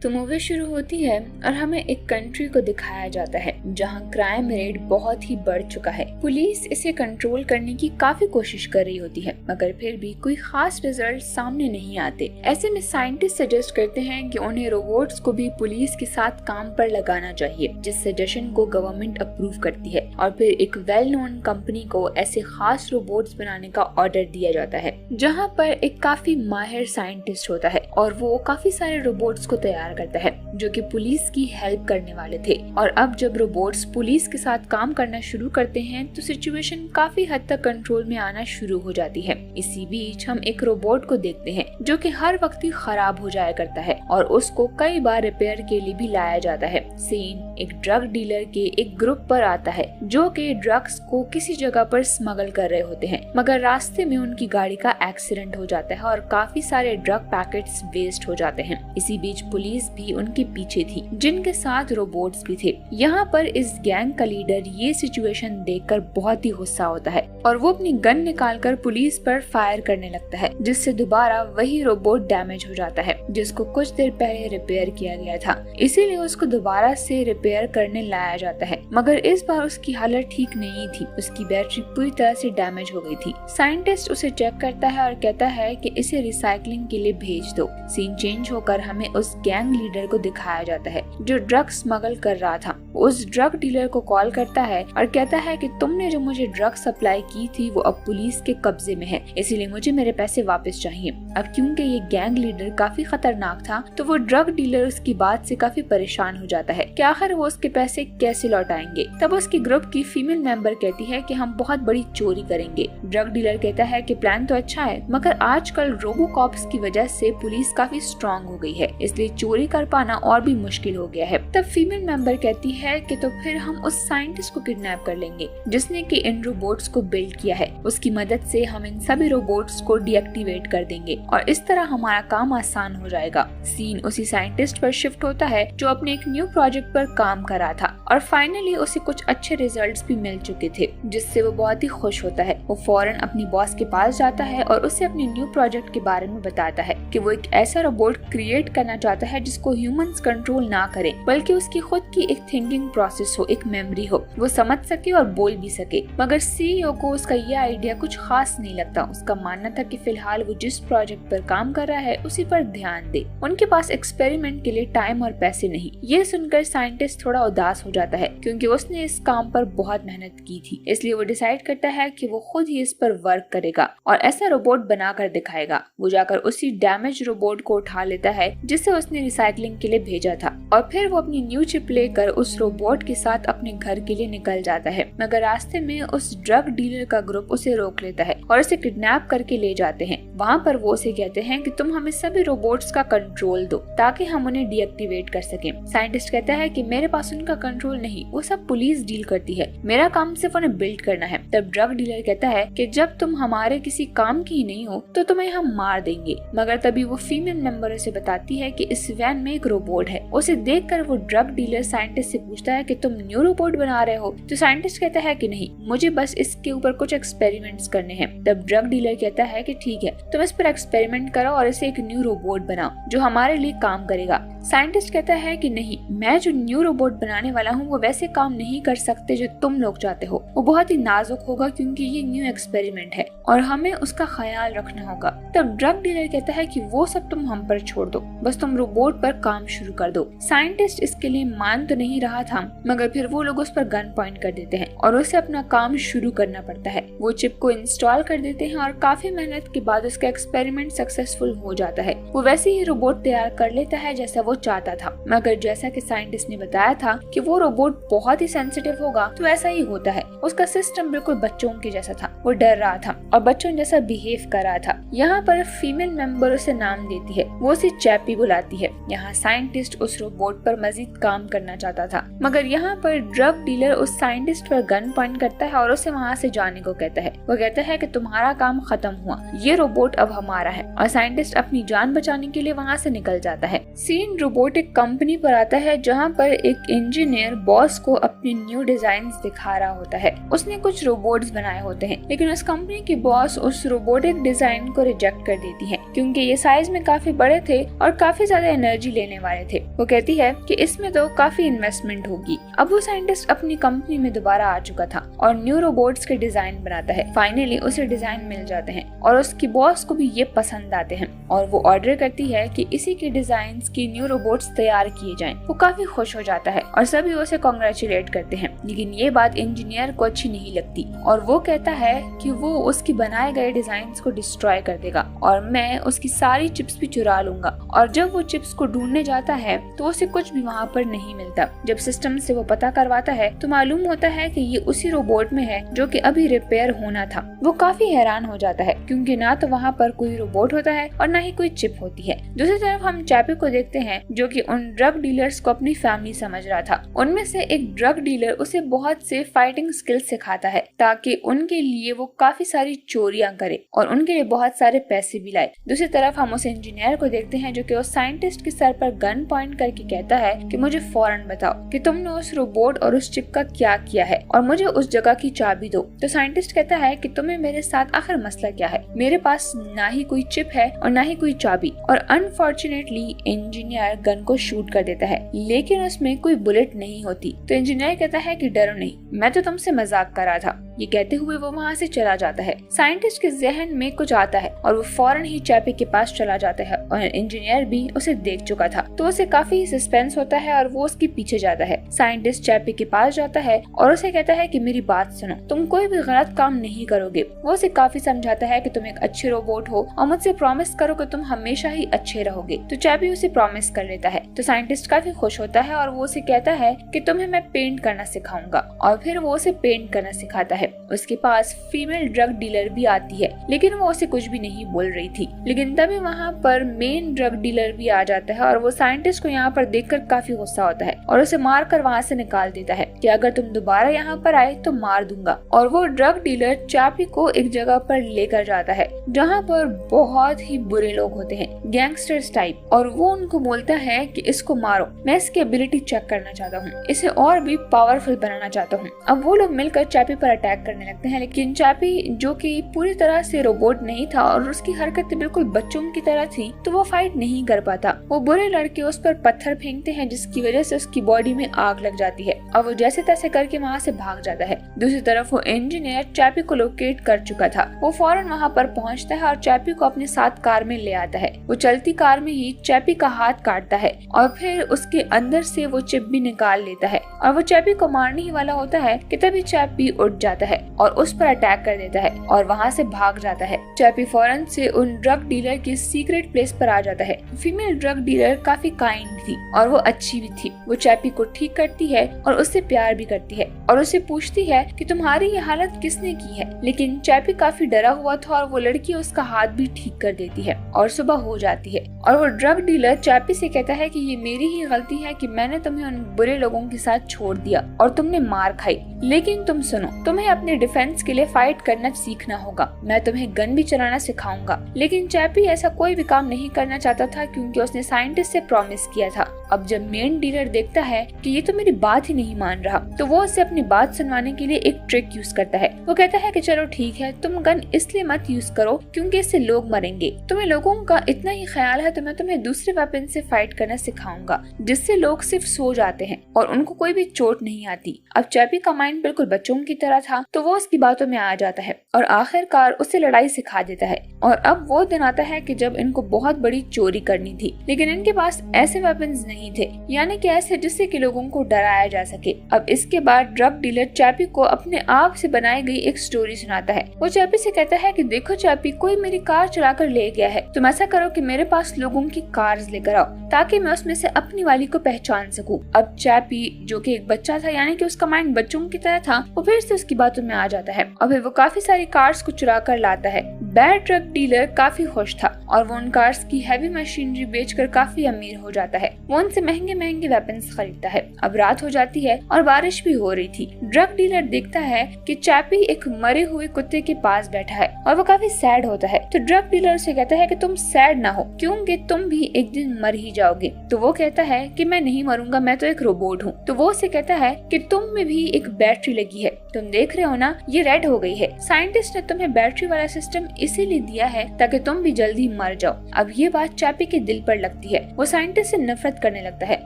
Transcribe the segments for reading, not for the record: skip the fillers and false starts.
तो मूवी शुरू होती है और हमें एक कंट्री को दिखाया जाता है जहां क्राइम रेट बहुत ही बढ़ चुका है। पुलिस इसे कंट्रोल करने की काफी कोशिश कर रही होती है, मगर फिर भी कोई खास रिजल्ट सामने नहीं आते। ऐसे में साइंटिस्ट सजेस्ट करते हैं कि उन्हें रोबोट्स को भी पुलिस के साथ काम पर लगाना चाहिए, जिस सजेशन को गवर्नमेंट अप्रूव करती है और फिर एक वेल नोन कंपनी को ऐसे खास रोबोट्स बनाने का ऑर्डर दिया जाता है, जहाँ पर एक काफी माहिर साइंटिस्ट होता है और वो काफी सारे रोबोट्स को तैयार करता है जो कि पुलिस की हेल्प करने वाले थे। और अब जब रोबोट्स पुलिस के साथ काम करना शुरू करते हैं तो सिचुएशन काफी हद तक कंट्रोल में आना शुरू हो जाती है। इसी बीच हम एक रोबोट को देखते हैं जो कि हर वक्त ही खराब हो जाया करता है और उसको कई बार रिपेयर के लिए भी लाया जाता है। सीन एक ड्रग डीलर के एक ग्रुप पर आता है जो कि ड्रग्स को किसी जगह पर स्मगल कर रहे होते हैं, मगर रास्ते में उनकी गाड़ी का एक्सीडेंट हो जाता है और काफी सारे ड्रग पैकेट्स वेस्ट हो जाते हैं। इसी बीच पुलिस भी उनके पीछे थी, जिनके साथ रोबोट्स भी थे। यहाँ पर इस गैंग का लीडर ये सिचुएशन देखकर बहुत ही गुस्सा होता है और वो अपनी गन निकालकर पुलिस पर फायर करने लगता है, जिससे दोबारा वही रोबोट डैमेज हो जाता है जिसको कुछ देर पहले रिपेयर किया गया था। इसीलिए उसको दोबारा से रिपेयर करने लाया जाता है, मगर इस बार उसकी हालत ठीक नहीं थी। उसकी बैटरी पूरी तरह से डैमेज हो गई थी। साइंटिस्ट उसे चेक करता है और कहता है कि इसे रिसाइकलिंग के लिए भेज दो। सीन चेंज होकर हमें उस गैंग लीडर को दिखाया जाता है जो ड्रग स्मगल कर रहा था। उस ड्रग डीलर को कॉल करता है और कहता है कि तुमने जो मुझे ड्रग सप्लाई की थी वो अब पुलिस के कब्जे में है, इसीलिए मुझे मेरे पैसे वापस चाहिए। अब क्योंकि ये गैंग लीडर काफी खतरनाक था तो वो ड्रग डीलर उसकी बात से काफी परेशान हो जाता है कि आखिर वो उसके पैसे कैसे लौटाएंगे। तब उसकी ग्रुप की फीमेल मेंबर कहती है कि हम बहुत बड़ी चोरी करेंगे। ड्रग डीलर कहता है कि प्लान तो अच्छा है, मगर आजकल रोबोकॉप्स की वजह से पुलिस काफी स्ट्रांग हो गई है, इसलिए चोरी कर पाना और भी मुश्किल हो गया है। तब फीमेल मेंबर कहती है कि तो फिर हम उस साइंटिस्ट को किडनैप कर लेंगे जिसने कि इन रोबोट्स को बिल्ड किया है। उसकी मदद से हम इन सभी रोबोट्स को डीएक्टिवेट कर देंगे और इस तरह हमारा काम आसान हो जाएगा। सीन उसी साइंटिस्ट पर शिफ्ट होता है जो अपने एक न्यू प्रोजेक्ट पर काम कर रहा था और फाइनली उसे कुछ अच्छे रिजल्ट्स भी मिल चुके थे, जिससे वो बहुत ही खुश होता है। वो फौरन अपनी बॉस के पास जाता है और उसे अपने न्यू प्रोजेक्ट के बारे में बताता है कि वो एक ऐसा रोबोट क्रिएट करना चाहता है जिसको ह्यूमंस कंट्रोल ना करे, बल्कि उसकी खुद की एक थिंकिंग प्रोसेस हो, एक मेमोरी हो, वो समझ सके और बोल भी सके। मगर सीईओ को उसका ये आइडिया कुछ खास नहीं लगता। उसका मानना था कि फिलहाल वो जिस प्रोजेक्ट पर काम कर रहा है उसी पर ध्यान दे। उनके पास एक्सपेरिमेंट के लिए टाइम और पैसे नहीं। ये सुनकर साइंटिस्ट थोड़ा उदास हो जाता है क्योंकि उसने इस काम पर बहुत मेहनत की थी, इसलिए वो डिसाइड करता है कि वो खुद ही इस पर वर्क करेगा और ऐसा रोबोट बनाकर दिखाएगा। वो जाकर उसी डैमेज रोबोट को उठा लेता है जिसे उसने रिसाइकलिंग के लिए भेजा था और फिर वो अपनी न्यू चिप लेकर उस रोबोट के साथ अपने घर के लिए निकल जाता है। मगर रास्ते में उस ड्रग डीलर का ग्रुप उसे रोक लेता है और उसे किडनैप करके ले जाते हैं। वहाँ पर वो उसे कहते हैं कि तुम हमें सभी रोबोट्स का कंट्रोल दो ताकि हम उन्हें डीएक्टिवेट कर सकें। साइंटिस्ट कहता है कि मेरे पास उनका कंट्रोल नहीं, वो सब पुलिस डील करती है, मेरा काम सिर्फ उन्हें बिल्ड करना है। तब ड्रग डीलर कहता है कि जब तुम हमारे किसी काम की ही नहीं हो तो तुम्हें हम मार देंगे। मगर तभी वो फीमेल मेंबर उसे बताती है कि इस वैन में एक रोबोट है। उसे देखकर वो ड्रग डीलर साइंटिस्ट से पूछता है कि तुम न्यू रोबोट बना रहे हो? तो साइंटिस्ट कहता है कि नहीं, मुझे बस इसके ऊपर कुछ एक्सपेरिमेंट्स करने हैं। तब ड्रग डीलर कहता है कि ठीक है, तुम इस पर एक्सपेरिमेंट करो और इसे एक न्यू रोबोट बनाओ जो हमारे लिए काम करेगा। साइंटिस्ट कहता है कि नहीं, मैं जो न्यू रोबोट बनाने वाला हूँ वो वैसे काम नहीं कर सकते जो तुम लोग चाहते हो। वो बहुत ही नाजुक होगा क्योंकि ये न्यू एक्सपेरिमेंट है और हमें उसका ख्याल रखना होगा। तब ड्रग डीलर कहता है कि वो सब तुम हम पर छोड़ दो, बस तुम रोबोट पर काम शुरू कर दो। साइंटिस्ट इसके लिए मान तो नहीं रहा था, मगर फिर वो लोग उस पर गन पॉइंट कर देते हैं और उसे अपना काम शुरू करना पड़ता है। वो चिप को इंस्टॉल कर देते हैं और काफी मेहनत के बाद उसका एक्सपेरिमेंट सक्सेसफुल हो जाता है। वो वैसे ही रोबोट तैयार कर लेता है जैसा वो चाहता था, मगर जैसा कि साइंटिस्ट ने बताया था कि वो रोबोट बहुत ही सेंसिटिव होगा तो ऐसा ही होता है। उसका सिस्टम बिल्कुल बच्चों के जैसा था। वो डर रहा था और बच्चों जैसा बिहेव कर रहा था। यहाँ पर फीमेल मेंबर उसे नाम देती है, वो उसे चैपी बुलाती है। यहाँ साइंटिस्ट उस रोबोट पर मजीद काम करना चाहता था, मगर यहाँ पर ड्रग डीलर उस साइंटिस्ट पर गन पॉइंट करता है और उसे वहाँ से जाने को कहता है। वो कहता है कि तुम्हारा काम खत्म हुआ, ये रोबोट अब हमारा है, और साइंटिस्ट अपनी जान बचाने के लिए वहाँ से निकल जाता है। सीन रोबोटिक कंपनी पर आता है जहाँ पर एक इंजीनियर बॉस को अपने न्यू डिजाइन्स दिखा रहा होता है। उसने कुछ रोबोट्स बनाए होते हैं, लेकिन उस कंपनी की बॉस उस रोबोटिक डिजाइन को रिजेक्ट कर देती है क्योंकि ये साइज में काफी बड़े थे और काफी ज्यादा एनर्जी लेने वाले थे। वो कहती है कि इसमें तो काफी इन्वेस्टमेंट होगी। अब वो साइंटिस्ट अपनी कंपनी में दोबारा आ चुका था और न्यू रोबोट्स के डिजाइन बनाता है। फाइनली उसे डिजाइन मिल जाते हैं और उसकी बॉस को भी ये पसंद आते हैं और वो ऑर्डर करती है कि इसी के डिजाइन की न्यू रोबोट्स तैयार किए जाएं। वो काफी खुश हो जाता है और सभी उसे कांग्रेचुलेट करते हैं, लेकिन ये बात इंजीनियर को अच्छी नहीं लगती और वो कहता है कि वो उसकी बनाए गए डिजाइन्स को डिस्ट्रॉय कर देगा और मैं उसकी सारी चिप्स भी चुरा लूंगा। और जब वो चिप्स को ढूंढने जाता है तो उसे कुछ भी वहाँ पर नहीं मिलता। जब सिस्टम से वो पता करवाता है तो मालूम होता है कि ये उसी रोबोट में है जो कि अभी रिपेयर होना था। वो काफी हैरान हो जाता है क्योंकि ना तो वहाँ पर कोई रोबोट होता है और ना ही कोई चिप होती है। दूसरी तरफ हम चैपी को देखते हैं जो कि उन ड्रग डीलर्स को अपनी फैमिली समझ रहा था। उनमें से एक ड्रग डीलर उसे बहुत से फाइटिंग स्किल्स सिखाता है ताकि उनके लिए वो काफी सारी चोरियां करे और उनके लिए बहुत सारे पैसे भी लाए। दूसरी तरफ हम उस इंजीनियर को देखते हैं जो कि उस साइंटिस्ट के सर पर गन पॉइंट करके कहता है कि मुझे फौरन बताओ कि तुमने उस रोबोट और उस चिप का क्या किया है और मुझे उस जगह की चाबी दो। तो साइंटिस्ट कहता है कि तुम्हें मेरे साथ आखिर मसला क्या है, मेरे पास ना ही कोई चिप है और ना ही कोई चाबी। और अनफॉर्चुनेटली इंजीनियर गन को शूट कर देता है, लेकिन उसमें कोई बुलेट नहीं होती। तो इंजीनियर कहता है कि डरो नहीं, मैं तो तुमसे मजाक कर रहा था। ये कहते हुए वो वहाँ से चला जाता है। साइंटिस्ट के जहन में कुछ आता है और वो फौरन ही चैपी के पास चला जाता है और इंजीनियर भी उसे देख चुका था, तो उसे काफी सस्पेंस होता है और वो उसके पीछे जाता है। साइंटिस्ट चैपी के पास जाता है और उसे कहता है कि मेरी बात सुनो, तुम कोई भी गलत काम नहीं करोगे। वो उसे काफी समझाता है कि तुम एक अच्छे रोबोट हो और मुझसे प्रॉमिस करो कि तुम हमेशा ही अच्छे रहोगे। तो चैपी उसे प्रॉमिस कर लेता है। तो साइंटिस्ट काफी खुश होता है और वो उसे कहता है कि तुम्हें मैं पेंट करना सिखाऊंगा और फिर वो उसे पेंट करना सिखाता है। उसके पास फीमेल ड्रग डीलर भी आती है, लेकिन वो उसे कुछ भी नहीं बोल रही थी। लेकिन तभी वहाँ पर मेन ड्रग डीलर भी आ जाता है और वो साइंटिस्ट को यहाँ पर देखकर काफी गुस्सा होता है और उसे मार कर वहाँ से निकाल देता है कि अगर तुम दोबारा यहाँ पर आए तो मार दूंगा। और वो ड्रग डीलर चैपी को एक जगह पर लेकर जाता है जहाँ पर बहुत ही बुरे लोग होते हैं, गैंगस्टर्स टाइप, और वो उनको बोलता है कि इसको मारो, मैं इसकी एबिलिटी चेक करना चाहता हूँ, इसे और भी पावरफुल बनाना चाहता हूँ। अब वो लोग मिलकर चैपी पर अटैक करने लगते हैं, लेकिन चैपी जो कि पूरी तरह से रोबोट नहीं था और उसकी हरकतें बिल्कुल बच्चों की तरह थी, तो वो फाइट नहीं कर पाता। वो बुरे लड़के उस पर पत्थर फेंकते हैं जिसकी वजह से उसकी बॉडी में आग लग जाती है और वो जैसे तैसे करके वहाँ से भाग जाता है। दूसरी तरफ वो इंजीनियर चैपी को लोकेट कर चुका था। वो फौरन वहाँ पर पहुँचता है और चैपी को अपने साथ कार में ले आता है। वो चलती कार में ही चैपी का हाथ काटता है और फिर उसके अंदर से वो चिप भी निकाल लेता है और वो चैपी को मारने ही वाला होता है कि तभी चैपी उठ जाता है और उस पर अटैक कर देता है और वहाँ से भाग जाता है। चैपी फौरन से उन ड्रग डीलर की सीक्रेट प्लेस पर आ जाता है। फीमेल ड्रग डीलर काफी काइंड थी और वो अच्छी भी थी। वो चैपी को ठीक करती है और उससे प्यार भी करती है और उसे पूछती है कि तुम्हारी ये हालत किसने की है। लेकिन चैपी काफी डरा हुआ था और वो लड़की उसका हाथ भी ठीक कर देती है और सुबह हो जाती है। और वो ड्रग डीलर चैपी से कहता है कि ये मेरी ही गलती है कि मैंने तुम्हें उन बुरे लोगों के साथ छोड़ दिया और तुमने मार खाई, लेकिन तुम सुनो, तुम्हें अपने डिफेंस के लिए फाइट करना सीखना होगा, मैं तुम्हें गन भी चलाना सिखाऊंगा। लेकिन चैपी ऐसा कोई भी काम नहीं करना चाहता था क्योंकि उसने साइंटिस्ट से प्रॉमिस किया था। अब जब मेन डीलर देखता है कि ये तो मेरी बात ही नहीं मान रहा, तो वो उसे अपनी बात सुनवाने के लिए एक ट्रिक यूज करता है। वो कहता है कि चलो ठीक है, तुम गन इसलिए मत यूज करो क्योंकि इससे लोग मरेंगे, तुम्हें लोगों का इतना ही ख्याल है तो मैं तुम्हें दूसरे वेपन से फाइट करना सिखाऊंगा जिससे लोग सिर्फ सो जाते हैं और उनको कोई भी चोट नहीं आती। अब चैपी का माइंड बिल्कुल बच्चों की तरह था, तो वो उसकी बातों में आ जाता है और आखिरकार उसे लड़ाई सिखा देता है। और अब वो दिन आता है कि जब इनको बहुत बड़ी चोरी करनी थी, लेकिन इनके पास ऐसे वेपन्स नहीं थे, यानी कि ऐसे जिससे कि लोगों को डराया जा सके। अब इसके बाद ड्रग डीलर चैपी को अपने आप से बनाई गई एक स्टोरी सुनाता है। वो चैपी से कहता है कि देखो चैपी, कोई मेरी कार चुराकर ले गया है, तुम ऐसा करो कि मेरे पास लोगों की कार्स लेकर आओ ताकि मैं उसमें से अपनी वाली को पहचान सकूं। अब चैपी जो कि एक बच्चा था, यानी कि उसका माइंड बच्चों की तरह था, वो फिर से उसकी बातों में आ जाता है और फिर वो काफी सारी कार्स को चुरा कर लाता है। बैड ड्रग डीलर काफी खुश था और वो उन कार्स की हैवी मशीनरी बेचकर काफी अमीर हो जाता है। वो उनसे महंगे महंगे वेपन्स खरीदता है। अब रात हो जाती है और बारिश भी हो रही थी। ड्रग डीलर देखता है कि चैपी एक मरे हुए कुत्ते के पास बैठा है और वो काफी सैड होता है। तो ड्रग डीलर से कहता है कि तुम सैड ना हो, क्योंकि तुम भी एक दिन मर ही जाओगे। तो वो कहता है कि मैं नहीं मरूंगा, मैं तो एक रोबोट हूँ। तो वो उसे कहता है कि तुम में भी एक बैटरी लगी है, तुम देख रहे हो ना, ये रेड हो गई है। साइंटिस्ट ने तुम्हें बैटरी वाला सिस्टम इसीलिए दिया है ताकि तुम भी जल्दी मर जाओ। अब ये बात चैपी के दिल पर लगती है। वो साइंटिस्ट से नफरत करने लगता है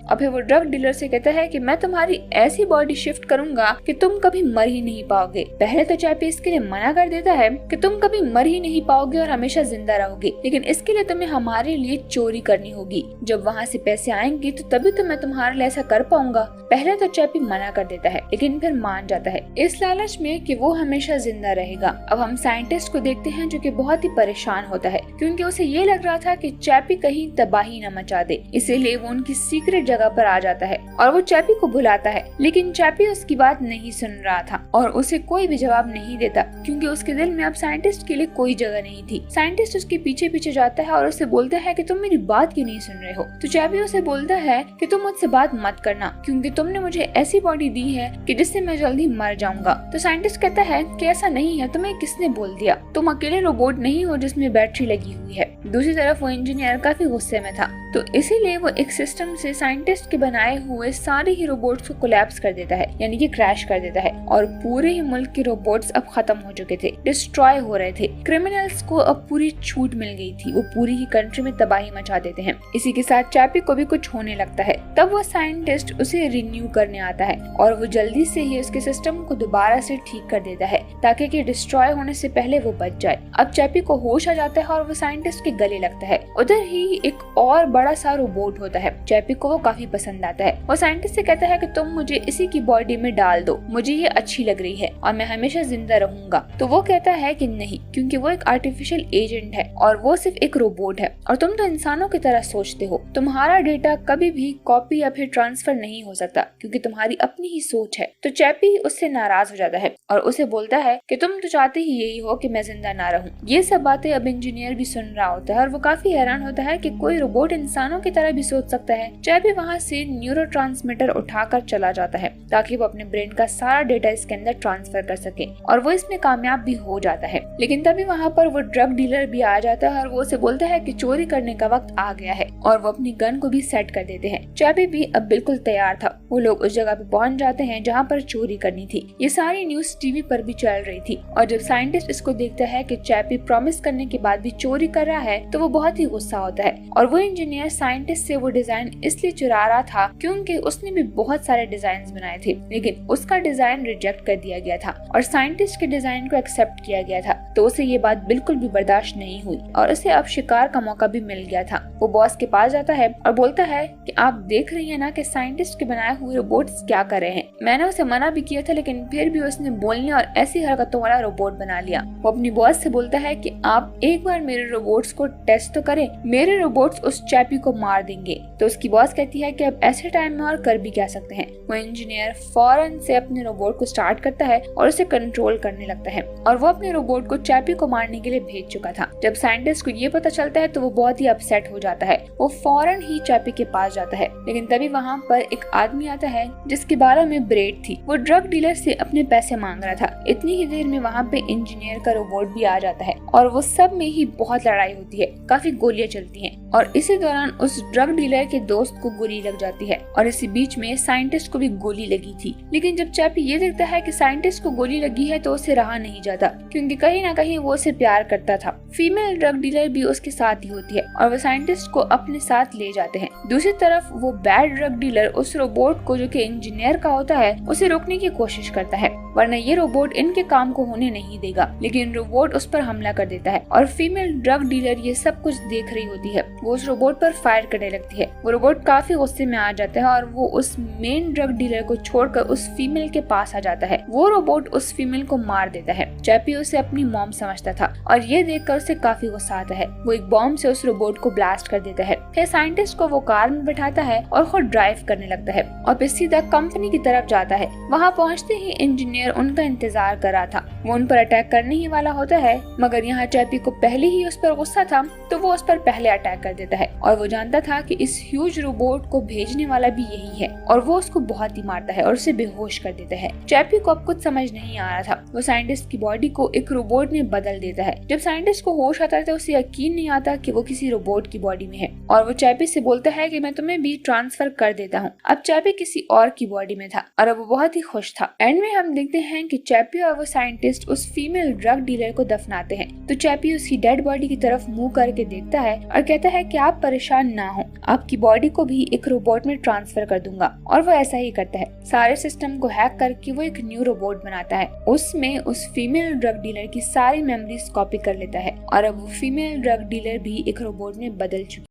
और फिर वो ड्रग डीलर से कहता है कि मैं तुम्हारी ऐसी बॉडी शिफ्ट करूंगा कि तुम कभी मर ही नहीं पाओगे। पहले तो चैपी इसके लिए मना कर देता है कि तुम कभी मर ही नहीं पाओगे और हमेशा जिंदा रहोगे, लेकिन इसके लिए तुम्हें हमारे लिए चोरी करनी होगी। जब वहाँ से पैसे आएंगे तो तभी तो मैं तुम्हारे लिए ऐसा कर पाऊंगा। पहले तो चैपी मना कर देता है, लेकिन फिर मान जाता है इस लालच में कि वो हमेशा जिंदा रहेगा। अब हम साइंटिस्ट को देखते हैं जो कि बहुत ही परेशान होता है, क्योंकि उसे ये लग रहा था कि चैपी कहीं तबाही न मचा दे। इसीलिए वो उनकी सीक्रेट जगह पर आ जाता है और वो चैपी को बुलाता है, लेकिन चैपी उसकी बात नहीं सुन रहा था और उसे कोई भी जवाब नहीं देता, क्योंकि उसके दिल में अब साइंटिस्ट के लिए कोई जगह नहीं थी। साइंटिस्ट उसके पीछे पीछे जाता है और उससे बोलता है कि तुम मेरी बात क्यों नहीं सुन रहे हो। तो चैपी उसे बोलता है कि तुम मुझसे बात मत करना, क्योंकि तुमने मुझे ऐसी बॉडी दी है कि जिससे मैं जल्दी मर जाऊंगा। तो साइंटिस्ट कहता है कि ऐसा नहीं है, तुम्हें किसने बोल दिया, तुम अकेले रोबोट नहीं हो जिसमें बैटरी लगी हुई है। दूसरी तरफ वो इंजीनियर काफी गुस्से में था, तो इसीलिए वो एक सिस्टम से साइंटिस्ट के बनाए हुए सारे ही रोबोट्स को कोलैप्स कर देता है, यानी कि क्रैश कर देता है। और पूरे ही मुल्क के रोबोट्स अब खत्म हो चुके थे, डिस्ट्रॉय हो रहे थे। क्रिमिनल्स को अब पूरी छूट मिल गई थी, वो पूरी ही कंट्री में तबाही मचा देते हैं। इसी के साथ चैपी को भी कुछ होने लगता है। तब वो साइंटिस्ट उसे रिन्यू करने आता है और वो जल्दी से ही उसके सिस्टम को दोबारा से ठीक कर देता है ताकि कि डिस्ट्रॉय होने से पहले वो बच जाए। अब चैपी को होश आ जाता है और वो साइंटिस्ट के गले लगता है। उधर ही एक और बड़ा सा रोबोट होता है। चैपी को वो काफी पसंद आता है। वो साइंटिस्ट से कहता है कि तुम मुझे इसी की बॉडी में डाल दो, मुझे ये अच्छी लग रही है और मैं हमेशा जिंदा रहूंगा। तो वो कहता है कि नहीं, क्योंकि वो एक आर्टिफिशियल एजेंट है और वो सिर्फ एक रोबोट है और तुम तो इंसानों की तरह सोचते हो। तुम्हारा डेटा कभी भी कॉपी या फिर ट्रांसफर नहीं हो सकता, क्योंकि तुम्हारी अपनी ही सोच है। तो चैपी उससे नाराज हो जाता है और उसे बोलता है कि तुम तो चाहते ही यही हो कि मैं जिंदा ना रहूं। ये सब बातें अब इंजीनियर भी सुन रहा होता है और वो काफी हैरान होता है कि कोई रोबोट इंसानों की तरह भी सोच सकता है। चैपी वहाँ से न्यूरोट्रांसमीटर उठाकर चला जाता है ताकि वो अपने ब्रेन का सारा डेटा इसके अंदर ट्रांसफर कर सके और वो इसमें कामयाब भी हो जाता है। लेकिन तभी वहाँ पर वो ड्रग डीलर भी आ जाता है और वो उसे बोलता है कि चोरी करने का वक्त आ गया है और वो अपनी गन को भी सेट कर देते हैं। चैपी भी अब बिल्कुल तैयार था। वो लोग उस जगह पे पहुंच जाते हैं जहाँ पर चोरी करनी थी। ये सारी न्यूज टीवी पर भी चल रही थी और जब साइंटिस्ट इसको देखता है कि चैपी प्रॉमिस करने के बाद भी चोरी कर रहा है तो वो बहुत ही गुस्सा होता है और वो इंजीनियर साइंटिस्ट से वो डिजाइन इसलिए चुरा रहा था क्योंकि उसने भी बहुत सारे डिजाइन बनाए थे, लेकिन उसका डिजाइन रिजेक्ट कर दिया गया था और साइंटिस्ट के डिजाइन को एक्सेप्ट किया गया था। तो उसे ये बात बिल्कुल भी बर्दाश्त नहीं हुई और उसे अब शिकार का मौका भी मिल गया था। वो बॉस के पास जाता है और बोलता है कि आप देख रही है ना कि साइंटिस्ट के बनाए हुए रोबोट्स क्या कर रहे हैं। मैंने उसे मना भी किया था, लेकिन फिर भी उसने बोलने और ऐसी हरकतों वाला रोबोट बना लिया। वो अपनी बॉस से बोलता है कि आप एक बार मेरे रोबोट्स को टेस्ट तो करें, मेरे रोबोट्स उस चैपी को मार देंगे। तो उसकी बॉस कहती है कि अब ऐसे टाइम में और कर भी क्या सकते हैं। वो इंजीनियर फौरन से अपने रोबोट को स्टार्ट करता है और उसे कंट्रोल करने लगता है और वो अपने रोबोट को चैपी को मारने के लिए भेज चुका था। जब साइंटिस्ट को ये पता चलता है तो वो बहुत ही अपसेट हो जाता है। वो फौरन ही चैपी के पास जाता है, लेकिन तभी वहाँ पर एक आदमी आता है जिसके बालों में ब्रेड थी। वो ड्रग डीलर से अपने पैसे मांग रहा था। इतनी ही देर में वहाँ पे इंजीनियर का रोबोट भी आ जाता है और वो सब में ही बहुत लड़ाई होती है, काफी गोलियां चलती हैं और इसी दौरान उस ड्रग डीलर के दोस्त को गोली लग जाती है और इसी बीच में साइंटिस्ट को भी गोली लगी थी। लेकिन जब चैपी ये देखता है कि साइंटिस्ट को गोली लगी है तो उसे रहा नहीं जाता, क्योंकि कहीं ना कहीं वो उसे प्यार करता था। फीमेल ड्रग डीलर भी उसके साथ ही होती है और वो साइंटिस्ट को अपने साथ ले जाते हैं। दूसरी तरफ वो बैड ड्रग डीलर उस रोबोट को जो कि इंजीनियर का होता है उसे रोकने की कोशिश करता है, वरना ये रोबोट इनके काम को होने नहीं देगा। लेकिन रोबोट उस पर हमला कर देता है और फीमेल ड्रग डीलर ये सब कुछ देख रही होती है। वो उस रोबोट पर पर फायर करने लगती है। वो रोबोट काफी गुस्से में आ जाता है और वो उस मेन ड्रग डीलर को छोड़कर उस फीमेल के पास आ जाता है। वो रोबोट उस फीमेल को मार देता है। चैपी उसे अपनी मॉम समझता था और ये देखकर उसे काफी गुस्सा आता है। वो एक बॉम्ब से उस रोबोट को ब्लास्ट कर देता है। फिर साइंटिस्ट को वो कार में बैठाता है और खुद ड्राइव करने लगता है और फिर सीधा कंपनी की तरफ जाता है। वहाँ पहुँचते ही इंजीनियर उनका इंतजार कर रहा था। वो उन पर अटैक करने ही वाला होता है, मगर यहाँ चैपी को पहले ही उस पर गुस्सा था तो वो उस पर पहले अटैक कर देता है। और वो जानता था कि इस ह्यूज रोबोट को भेजने वाला भी यही है और वो उसको बहुत ही मारता है और उसे बेहोश कर देता है। चैपी को अब कुछ समझ नहीं आ रहा था। वो साइंटिस्ट की बॉडी को एक रोबोट में बदल देता है। जब साइंटिस्ट को होश आता है तो उसे यकीन नहीं आता कि वो किसी रोबोट की बॉडी में है और वो चैपी से बोलता है कि मैं तुम्हें भी ट्रांसफर कर देता हूँ। अब चैपी किसी और की बॉडी में था और अब वो बहुत ही खुश था। एंड में हम देखते हैं कि चैपी और वो साइंटिस्ट उस फीमेल ड्रग डीलर को दफनाते हैं। तो चैपी उसकी डेड बॉडी की तरफ मुंह करके देखता है और कहता है कि आप परेशान ना हो, आपकी बॉडी को भी एक रोबोट में ट्रांसफर कर दूंगा। और वो ऐसा ही करता है। सारे सिस्टम को हैक करके वो एक न्यू रोबोट बनाता है। उसमें उस फीमेल ड्रग डीलर की सारी मेमोरीज कॉपी कर लेता है और अब वो फीमेल ड्रग डीलर भी एक रोबोट में बदल चुकी